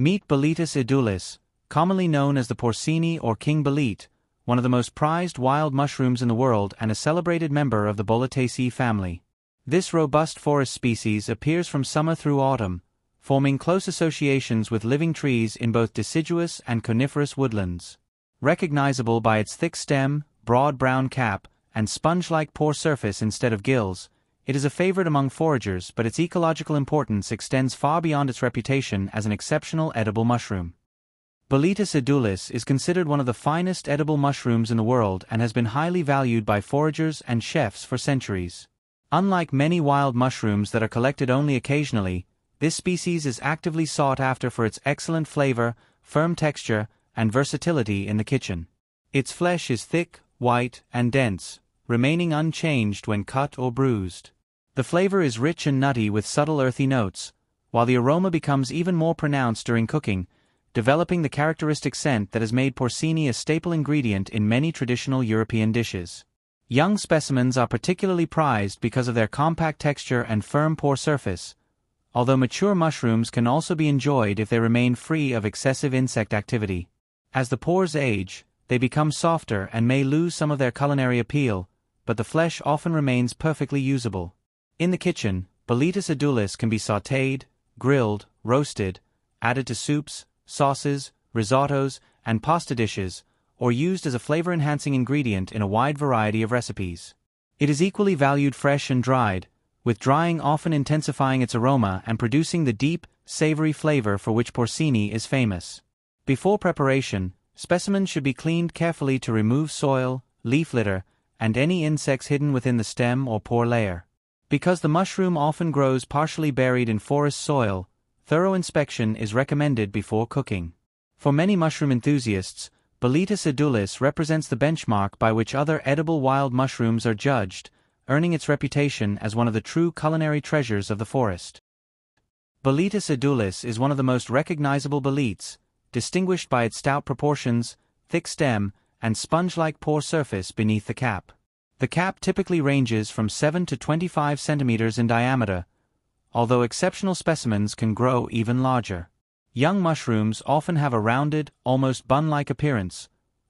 Meet Boletus edulis, commonly known as the Porcini or King Bolete, one of the most prized wild mushrooms in the world and a celebrated member of the Boletaceae family. This robust forest species appears from summer through autumn, forming close associations with living trees in both deciduous and coniferous woodlands. Recognizable by its thick stem, broad brown cap, and sponge-like pore surface instead of gills, it is a favorite among foragers, but its ecological importance extends far beyond its reputation as an exceptional edible mushroom. Boletus edulis is considered one of the finest edible mushrooms in the world and has been highly valued by foragers and chefs for centuries. Unlike many wild mushrooms that are collected only occasionally, this species is actively sought after for its excellent flavor, firm texture, and versatility in the kitchen. Its flesh is thick, white, and dense, remaining unchanged when cut or bruised. The flavor is rich and nutty with subtle earthy notes, while the aroma becomes even more pronounced during cooking, developing the characteristic scent that has made porcini a staple ingredient in many traditional European dishes. Young specimens are particularly prized because of their compact texture and firm pore surface, although mature mushrooms can also be enjoyed if they remain free of excessive insect activity. As the pores age, they become softer and may lose some of their culinary appeal, but the flesh often remains perfectly usable. In the kitchen, Boletus edulis can be sautéed, grilled, roasted, added to soups, sauces, risottos, and pasta dishes, or used as a flavor-enhancing ingredient in a wide variety of recipes. It is equally valued fresh and dried, with drying often intensifying its aroma and producing the deep, savory flavor for which porcini is famous. Before preparation, specimens should be cleaned carefully to remove soil, leaf litter, and any insects hidden within the stem or pore layer. Because the mushroom often grows partially buried in forest soil, thorough inspection is recommended before cooking. For many mushroom enthusiasts, Boletus edulis represents the benchmark by which other edible wild mushrooms are judged, earning its reputation as one of the true culinary treasures of the forest. Boletus edulis is one of the most recognizable boletes, distinguished by its stout proportions, thick stem, and sponge-like pore surface beneath the cap. The cap typically ranges from 7 to 25 centimeters in diameter, although exceptional specimens can grow even larger. Young mushrooms often have a rounded, almost bun-like appearance,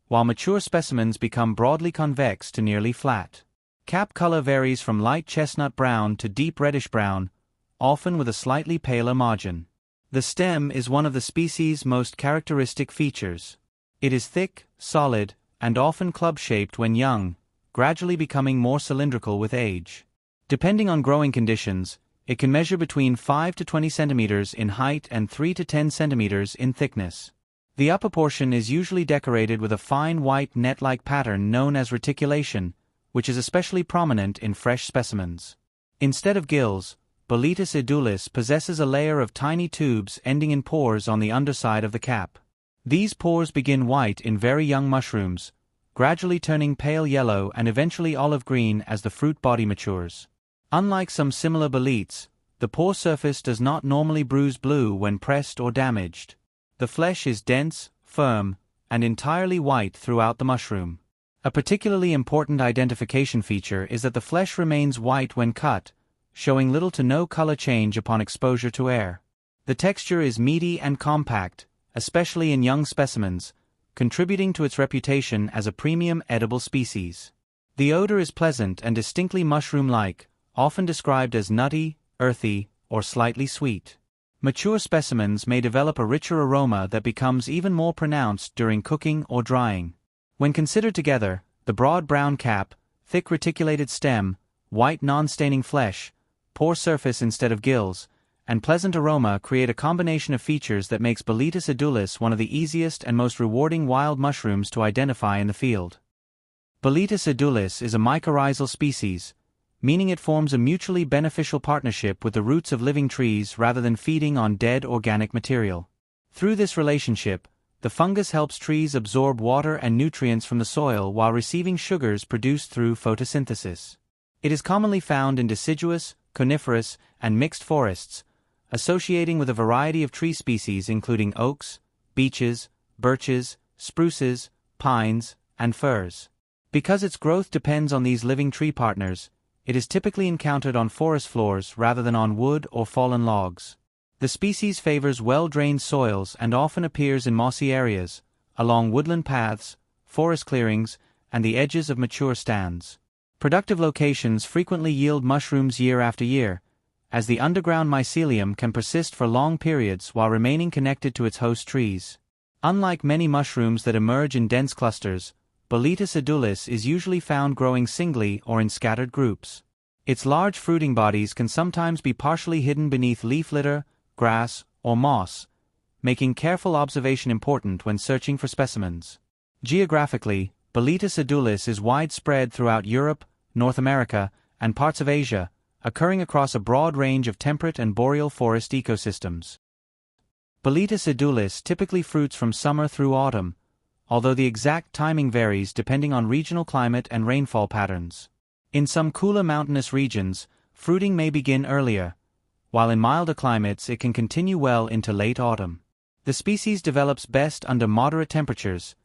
while mature specimens become broadly convex to nearly flat. Cap color varies from light chestnut brown to deep reddish brown, often with a slightly paler margin. The stem is one of the species' most characteristic features. It is thick, solid, and often club-shaped when young, gradually becoming more cylindrical with age. Depending on growing conditions, it can measure between 5 to 20 centimeters in height and 3 to 10 centimeters in thickness. The upper portion is usually decorated with a fine white net-like pattern known as reticulation, which is especially prominent in fresh specimens. Instead of gills, Boletus edulis possesses a layer of tiny tubes ending in pores on the underside of the cap. These pores begin white in very young mushrooms, gradually turning pale yellow and eventually olive green as the fruit body matures. Unlike some similar boletes, the pore surface does not normally bruise blue when pressed or damaged. The flesh is dense, firm, and entirely white throughout the mushroom. A particularly important identification feature is that the flesh remains white when cut, showing little to no color change upon exposure to air. The texture is meaty and compact, especially in young specimens, contributing to its reputation as a premium edible species. The odor is pleasant and distinctly mushroom-like, often described as nutty, earthy, or slightly sweet. Mature specimens may develop a richer aroma that becomes even more pronounced during cooking or drying. When considered together, the broad brown cap, thick reticulated stem, white non-staining flesh, pore surface instead of gills, and pleasant aroma create a combination of features that makes Boletus edulis one of the easiest and most rewarding wild mushrooms to identify in the field. Boletus edulis is a mycorrhizal species, meaning it forms a mutually beneficial partnership with the roots of living trees rather than feeding on dead organic material. Through this relationship, the fungus helps trees absorb water and nutrients from the soil while receiving sugars produced through photosynthesis. It is commonly found in deciduous, coniferous, and mixed forests, associating with a variety of tree species including oaks, beeches, birches, spruces, pines, and firs. Because its growth depends on these living tree partners, it is typically encountered on forest floors rather than on wood or fallen logs. The species favors well-drained soils and often appears in mossy areas, along woodland paths, forest clearings, and the edges of mature stands. Productive locations frequently yield mushrooms year after year, as the underground mycelium can persist for long periods while remaining connected to its host trees. Unlike many mushrooms that emerge in dense clusters, Boletus edulis is usually found growing singly or in scattered groups. Its large fruiting bodies can sometimes be partially hidden beneath leaf litter, grass, or moss, making careful observation important when searching for specimens. Geographically, Boletus edulis is widespread throughout Europe, North America, and parts of Asia, occurring across a broad range of temperate and boreal forest ecosystems. Boletus edulis typically fruits from summer through autumn, although the exact timing varies depending on regional climate and rainfall patterns. In some cooler mountainous regions, fruiting may begin earlier, while in milder climates it can continue well into late autumn. The species develops best under moderate temperatures,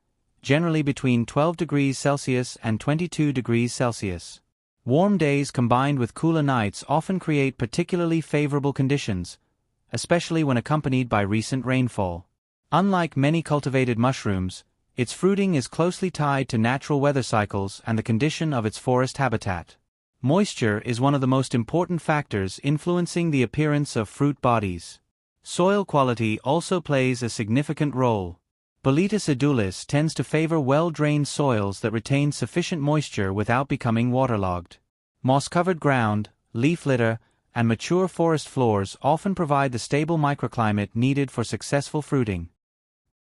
generally between 12 degrees Celsius and 22 degrees Celsius. Warm days combined with cooler nights often create particularly favorable conditions, especially when accompanied by recent rainfall. Unlike many cultivated mushrooms, its fruiting is closely tied to natural weather cycles and the condition of its forest habitat. Moisture is one of the most important factors influencing the appearance of fruit bodies. Soil quality also plays a significant role. Boletus edulis tends to favor well-drained soils that retain sufficient moisture without becoming waterlogged. Moss-covered ground, leaf litter, and mature forest floors often provide the stable microclimate needed for successful fruiting.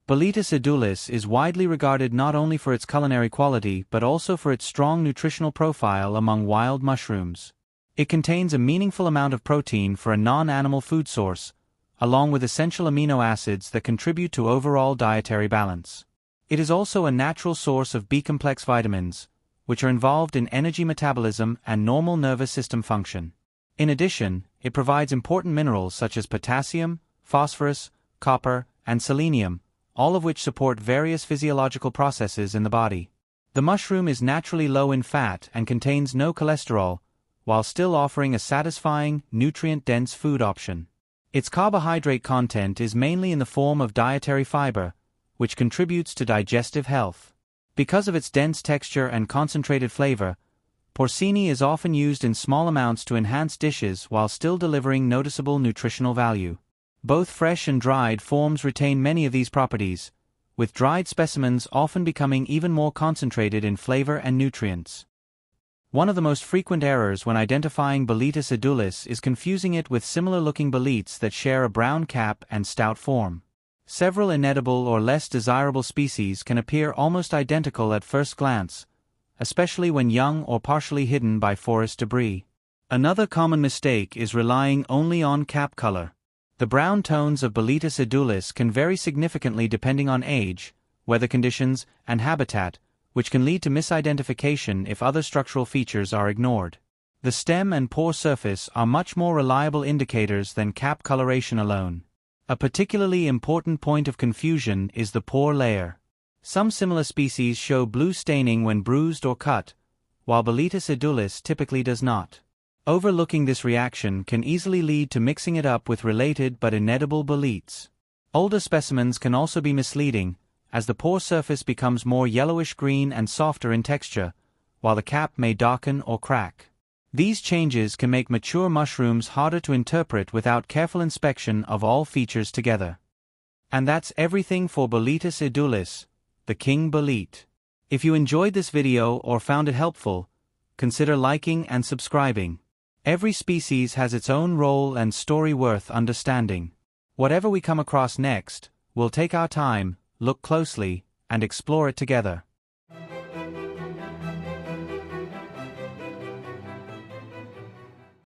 Boletus edulis is widely regarded not only for its culinary quality but also for its strong nutritional profile among wild mushrooms. It contains a meaningful amount of protein for a non-animal food source, along with essential amino acids that contribute to overall dietary balance. It is also a natural source of B-complex vitamins, which are involved in energy metabolism and normal nervous system function. In addition, it provides important minerals such as potassium, phosphorus, copper, and selenium, all of which support various physiological processes in the body. The mushroom is naturally low in fat and contains no cholesterol, while still offering a satisfying, nutrient-dense food option. Its carbohydrate content is mainly in the form of dietary fiber, which contributes to digestive health. Because of its dense texture and concentrated flavor, Porcini is often used in small amounts to enhance dishes while still delivering noticeable nutritional value. Both fresh and dried forms retain many of these properties, with dried specimens often becoming even more concentrated in flavor and nutrients. One of the most frequent errors when identifying Boletus edulis is confusing it with similar-looking boletes that share a brown cap and stout form. Several inedible or less desirable species can appear almost identical at first glance, especially when young or partially hidden by forest debris. Another common mistake is relying only on cap color. The brown tones of Boletus edulis can vary significantly depending on age, weather conditions, and habitat, which can lead to misidentification if other structural features are ignored. The stem and pore surface are much more reliable indicators than cap coloration alone. A particularly important point of confusion is the pore layer. Some similar species show blue staining when bruised or cut, while Boletus edulis typically does not. Overlooking this reaction can easily lead to mixing it up with related but inedible boletes. Older specimens can also be misleading, as the pore surface becomes more yellowish-green and softer in texture, while the cap may darken or crack. These changes can make mature mushrooms harder to interpret without careful inspection of all features together. And that's everything for Boletus edulis, the King Bolete. If you enjoyed this video or found it helpful, consider liking and subscribing. Every species has its own role and story worth understanding. Whatever we come across next, we'll take our time, look closely, and explore it together.